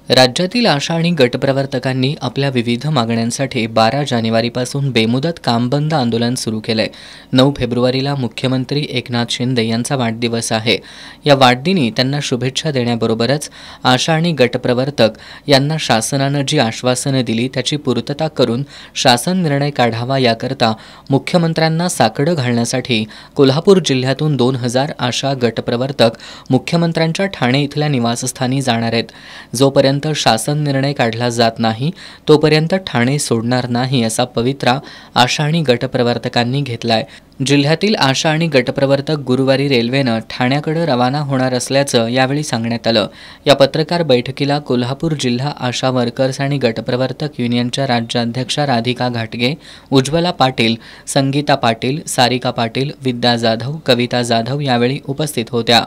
राज्यातील आशा आणि गटप्रवर्तकांनी आपल्या विविध मागण्यांसाठी 12 जानेवारीपासून बेमुदत कामबंद आंदोलन सुरू केलंय। 9 फेब्रुवारीला मुख्यमंत्री एकनाथ शिंदे यांचा वाढदिवस आहे। या वाढदिनी त्यांना शुभेच्छा देण्याबरोबरच आशा आणि गटप्रवर्तक यांना शासनानं जी आश्वासनं दिली त्याची पूर्तता करून शासन निर्णय काढावा याकरता मुख्यमंत्र्यांना साकडं घालण्यासाठी कोल्हापूर जिल्ह्यातून 2000 आशा गटप्रवर्तक मुख्यमंत्र्यांच्या ठाणे इथल्या निवासस्थानी जाणार आहेत। जोपर्यंत शासन निर्णय काढला जात नाही तोपर्यंत ठाणे सोडणार नाही असा पवित्रा आशा आणि गटप्रवर्तकांनी घेतलाय। जिल्ह्यातील आशा आणि गटप्रवर्तक गुरुवारी रेल्वेनं ठाण्याकडे रवाना होणार असल्याचं यावेळी सांगण्यात आलं। या पत्रकार बैठकीला कोल्हापूर जिल्हा आशा वर्कर्स आणि गटप्रवर्तक युनियनच्या राज्याध्यक्षा राधिका घाटगे, उज्ज्वला पाटील, संगीता पाटील, सारिका पाटील, विद्या जाधव, कविता जाधव यावेळी उपस्थित होत्या।